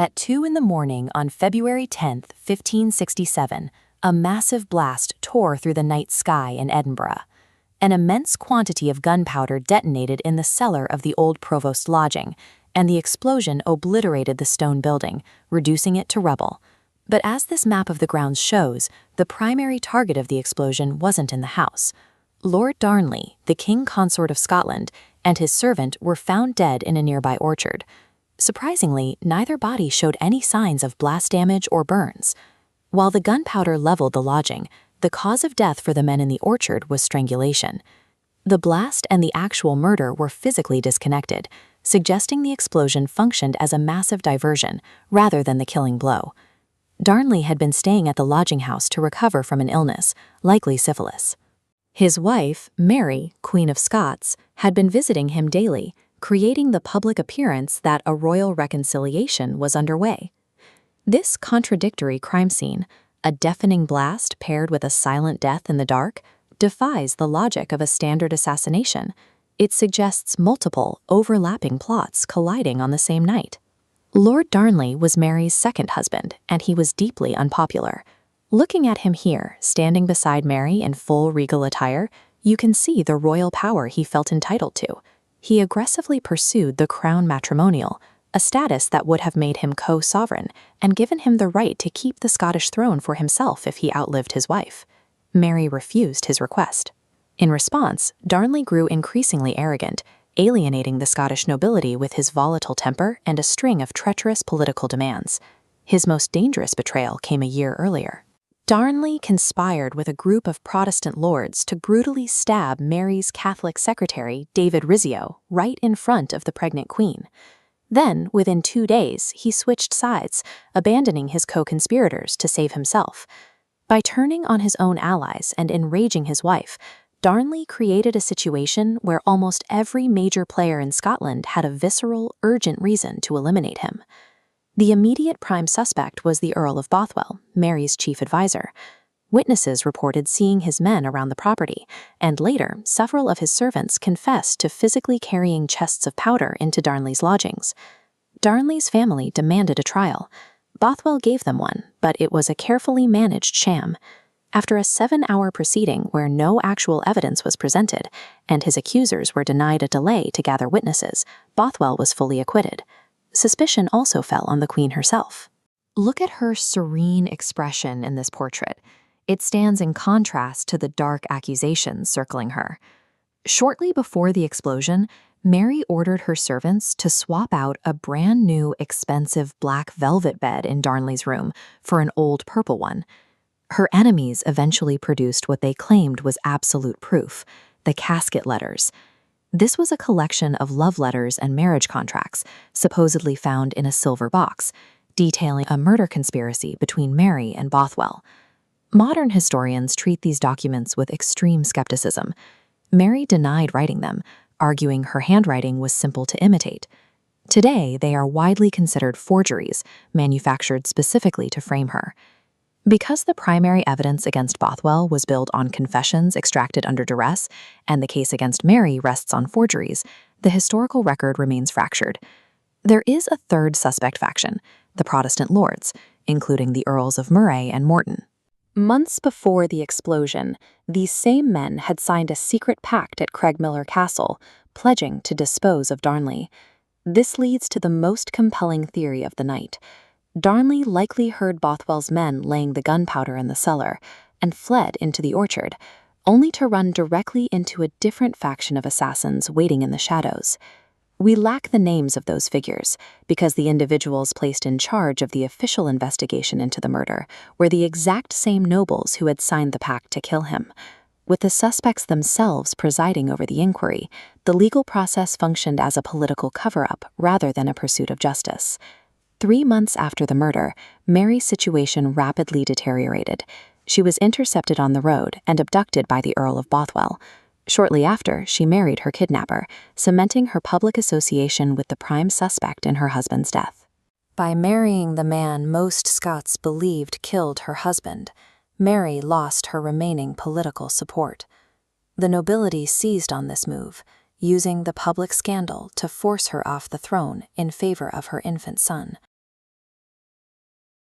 At 2 in the morning on February 10, 1567, a massive blast tore through the night sky in Edinburgh. An immense quantity of gunpowder detonated in the cellar of the old provost lodging, and the explosion obliterated the stone building, reducing it to rubble. But as this map of the grounds shows, the primary target of the explosion wasn't in the house. Lord Darnley, the King Consort of Scotland, and his servant were found dead in a nearby orchard. Surprisingly, neither body showed any signs of blast damage or burns. While the gunpowder leveled the lodging, the cause of death for the men in the orchard was strangulation. The blast and the actual murder were physically disconnected, suggesting the explosion functioned as a massive diversion rather than the killing blow. Darnley had been staying at the lodging house to recover from an illness, likely syphilis. His wife, Mary, Queen of Scots, had been visiting him daily, creating the public appearance that a royal reconciliation was underway. This contradictory crime scene, a deafening blast paired with a silent death in the dark, defies the logic of a standard assassination. It suggests multiple, overlapping plots colliding on the same night. Lord Darnley was Mary's second husband, and he was deeply unpopular. Looking at him here, standing beside Mary in full regal attire, you can see the royal power he felt entitled to. He aggressively pursued the crown matrimonial, a status that would have made him co-sovereign and given him the right to keep the Scottish throne for himself if he outlived his wife. Mary refused his request. In response, Darnley grew increasingly arrogant, alienating the Scottish nobility with his volatile temper and a string of treacherous political demands. His most dangerous betrayal came a year earlier. Darnley conspired with a group of Protestant lords to brutally stab Mary's Catholic secretary, David Rizzio, right in front of the pregnant queen. Then, within 2 days, he switched sides, abandoning his co-conspirators to save himself. By turning on his own allies and enraging his wife, Darnley created a situation where almost every major player in Scotland had a visceral, urgent reason to eliminate him. The immediate prime suspect was the Earl of Bothwell, Mary's chief advisor. Witnesses reported seeing his men around the property, and later, several of his servants confessed to physically carrying chests of powder into Darnley's lodgings. Darnley's family demanded a trial. Bothwell gave them one, but it was a carefully managed sham. After a 7-hour proceeding where no actual evidence was presented, and his accusers were denied a delay to gather witnesses, Bothwell was fully acquitted. Suspicion also fell on the Queen herself. Look at her serene expression in this portrait. It stands in contrast to the dark accusations circling her. Shortly before the explosion, Mary ordered her servants to swap out a brand new, expensive black velvet bed in Darnley's room for an old purple one. Her enemies eventually produced what they claimed was absolute proof, the casket letters. This was a collection of love letters and marriage contracts, supposedly found in a silver box, detailing a murder conspiracy between Mary and Bothwell. Modern historians treat these documents with extreme skepticism. Mary denied writing them, arguing her handwriting was simple to imitate. Today, they are widely considered forgeries, manufactured specifically to frame her. Because the primary evidence against Bothwell was built on confessions extracted under duress, and the case against Mary rests on forgeries, the historical record remains fractured. There is a third suspect faction, the Protestant lords, including the Earls of Moray and Morton. Months before the explosion, these same men had signed a secret pact at Craigmillar Castle, pledging to dispose of Darnley. This leads to the most compelling theory of the night. Darnley likely heard Bothwell's men laying the gunpowder in the cellar and fled into the orchard, only to run directly into a different faction of assassins waiting in the shadows. We lack the names of those figures because the individuals placed in charge of the official investigation into the murder were the exact same nobles who had signed the pact to kill him. With the suspects themselves presiding over the inquiry, the legal process functioned as a political cover-up rather than a pursuit of justice. 3 months after the murder, Mary's situation rapidly deteriorated. She was intercepted on the road and abducted by the Earl of Bothwell. Shortly after, she married her kidnapper, cementing her public association with the prime suspect in her husband's death. By marrying the man most Scots believed killed her husband, Mary lost her remaining political support. The nobility seized on this move, using the public scandal to force her off the throne in favor of her infant son.